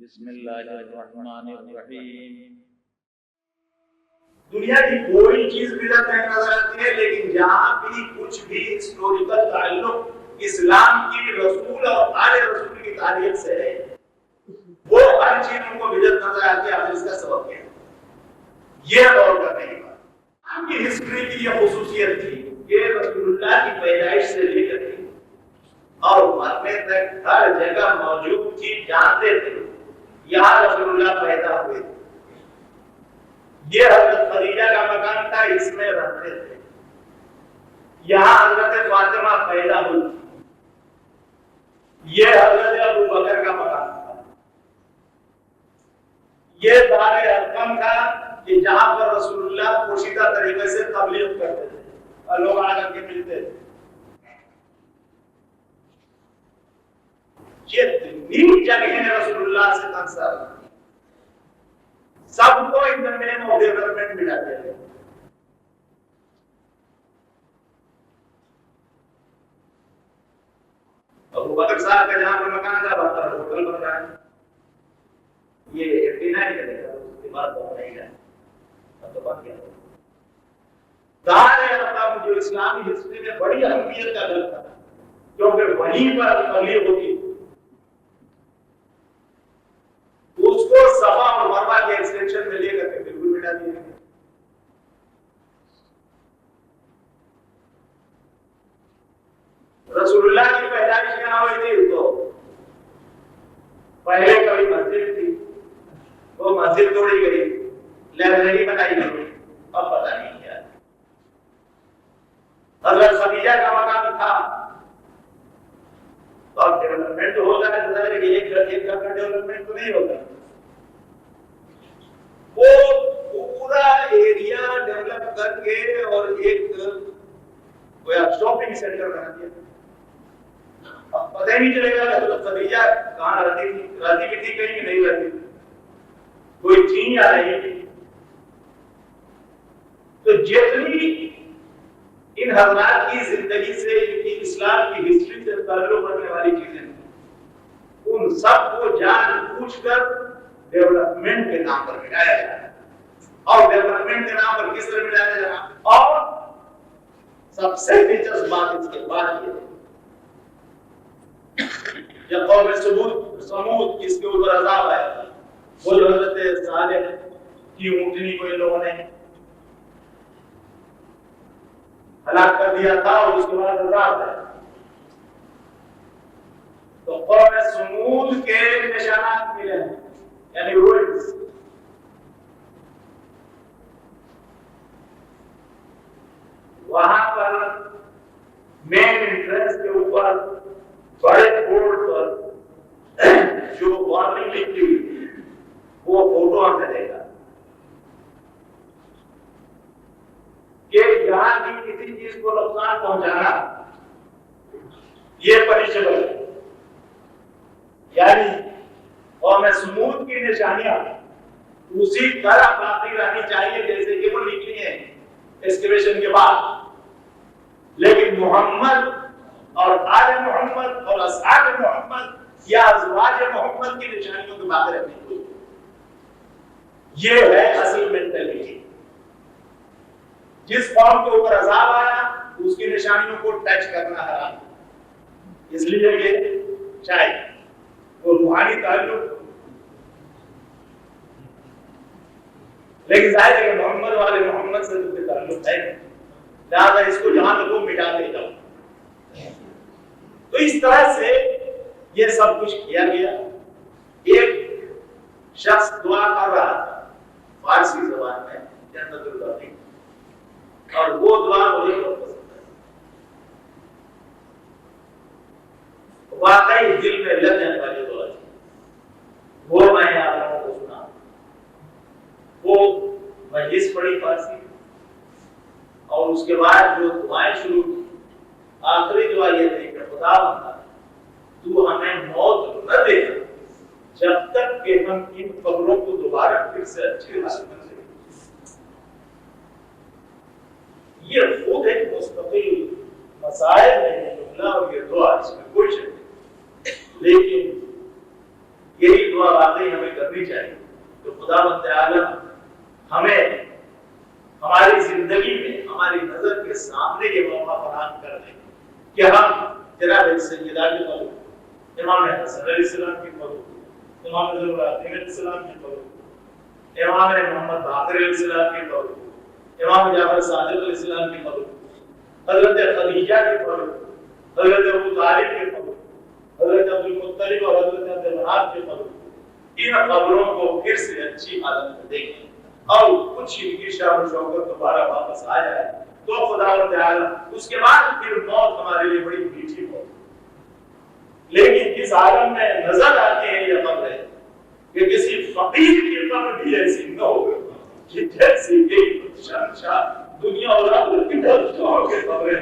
بسم اللہ الرحمن الرحیم۔ دنیا کی کوئی چیز بدعت نہیں نظر آتی ہے، لیکن جہاں بھی کچھ بھی ہسٹوریکل تعلق اسلام کی رسول اور آل رسول کی تاریخ سے ہے، وہ ہر چیز ان کو بدعت نظر آتی ہے۔ آخر اس کا سبب کیا ہے؟ یہ غور کرنے کی بات۔ ہم کی ہسٹری کی یہ خصوصیت تھی کہ رسول اللہ کی پیدائش سے لے کر اور مرنے تک ہر جگہ موجود تھی، جانتے تھے یہاں رسول اللہ پیدا ہوئے تھے، یہ حضرت خدیجہ کا مکان تھا، اس میں رہتے تھے، یہاں حضرت فاطمہ پیدا ہوئی تھی، یہ حضرت ابو بکر کا مکان تھا، یہ دار ارقم تھا کہ جہاں پر رسول اللہ پوشیدہ طریقے سے تبلیغ کرتے تھے اور لوگ آ کر کے ملتے تھے۔ یہ تین جگہیں رسول اللہ سے تنسر سب کو ان the name of development ملا دیا گیا۔ ابو بکر صاحب کا جہاں پر مکان تھا وہاں پر ہوٹل بن رہا ہے، یہ 89 کا دیکھا، اس کے بعد بہت نہیں ہے، اب تو بن گیا۔ دار ارقم جو اسلامی ہسٹری میں بڑی اہمیت کا گھر تھا، کیونکہ وہیں پر تبلیغ ہوتی، اس کو صفا اور مروہ کے ایکسٹینشن میں لے کر کے بالکل مٹا دیا گیا۔ رسول اللہ کی پیدائش کہاں ہوئی تھی؟ تو پہلے کبھی مسجد تھی، وہ مسجد توڑی گئی، لائبریری بنائی گئی، اب پتہ نہیں کیا۔ حضرت خدیجہ کا مکان تھا، تو اب ڈیولپمنٹ ہوتا ہے، ظاہر ہے کہ ایک گھر کا ڈیولپمنٹ تو نہیں ہوتا، وہ پورا ایریا ڈیولپ کر کے اور ایک شاپنگ سینٹر بنا دیا۔ اب پتہ ہی نہیں چلے گا حضرت خدیجہ کہاں رہتی تھی، رہتی بھی تھی کہیں نہیں رہتی تھی، کوئی تھی یا نہیں تھی۔ تو جتنی ان حضرات کی زندگی سے، ان کی اسلام کی ہسٹری سے تعلق رکھنے والی چیزیں ان سب کو جان بوجھ کر ڈیولپمنٹ کے نام پر مٹایا جا رہا ہے، اور ڈیولپمنٹ کے نام پر کس طرح مٹایا جا رہا ہے۔ اور سب سے دلچسپ بات اس کے بعد یہ ہے، جب قوم سمود جس کے اوپر عذاب آیا، وہ جو حضرت صالح کی اونٹنی کو ان لوگوں نے ہلاک کر دیا تھا اور اس کے بعد عذاب ہے، تو قوم سمود کے نشانات ملے ہیں، یعنی روئنز۔ وہاں پر مین انٹرنس کے اوپر بڑے بورڈ پر جو وارننگ لکھی ہوئی وہ فوٹو ہم دے گا کہ یہاں کی کسی چیز کو نقصان پہنچانا یہ پنشبل ہے، یعنی قوم سمود کی نشانیاں اسی طرح باقی رہنی چاہیے جیسے کہ وہ لکھی ہیں ایکسکیویشن کے بعد، لیکن محمد اور آل محمد اور اصحاب محمد یا ازواج محمد کی نشانیوں کو باقی رکھنی چاہیے۔ یہ ہے اصل مینٹلٹی۔ جس قوم کے اوپر عذاب آیا اس کی نشانیوں کو ٹچ کرنا حرام، اس لیے کہ چاہے وہ روحانی تعلق، لیکن ظاہر ہے کہ محمد والے محمد سے تو تعلق ہے، لہٰذا اس کو جہاں تک وہ مٹا دے جاؤ۔ تو اس طرح سے یہ سب کچھ کیا گیا۔ ایک شخص دعا کر رہا تھا فارسی زبان میں، جنت البقیع، اور وہ دعا مجھے بہت پسند ہے، واقعی دل میں لگ جانے والی دعا تھی، وہ میں آپ لوگوں کو سنا۔ وہ مجلس پڑھی فارسی، اور اس کے بعد جو دعائیں شروع کی، آخری دعا یہ تھی کہ خدا بندہ تو ہمیں موت نہ دے جب تک کہ ہم ان قبروں کو دوبارہ پھر سے اچھی حالت میں دیں۔ یہ خود ایک مستقل مسائل ہے جملہ اور یہ دعا، اس میں کوئی شک نہیں، لیکن یہی دعا واقعی ہمیں کرنی چاہیے تو خداوند عالم ہمیں ہماری زندگی میں ہماری نظر کے سامنے یہ موقع فراہم کر دیں کہ ہم جناب سیدہ کے قبول، امام حسن علیہ السلام کی قبول، امام ذوالفقار علیہ السلام کی قبول، امام محمد باقر علیہ السلام کی قبول، امام جعفر صادق علیہ السلام کی قبول، حضرت خدیجہ کی قبول، حضرت ابو طالب کی قبول، حضرت عبد المطلب اور حضرت عبد المناف کی قبول، ان قبروں کو پھر سے اچھی حالت میں دیکھیں اور کچھ ان کی شان و شوکت دوبارہ واپس آ جائے تو خداوند تعالی اس کے بعد پھر موت ہمارے لیے بڑی میٹھی موت۔ لیکن جس عالم میں نظر آتی ہے یہ قبریں کہ کسی فقیر کی قبر بھی ایسی نہ ہو کہ جیسی کہ شہنشاہ دنیا اور آخرت کی بادشاہوں کی قبریں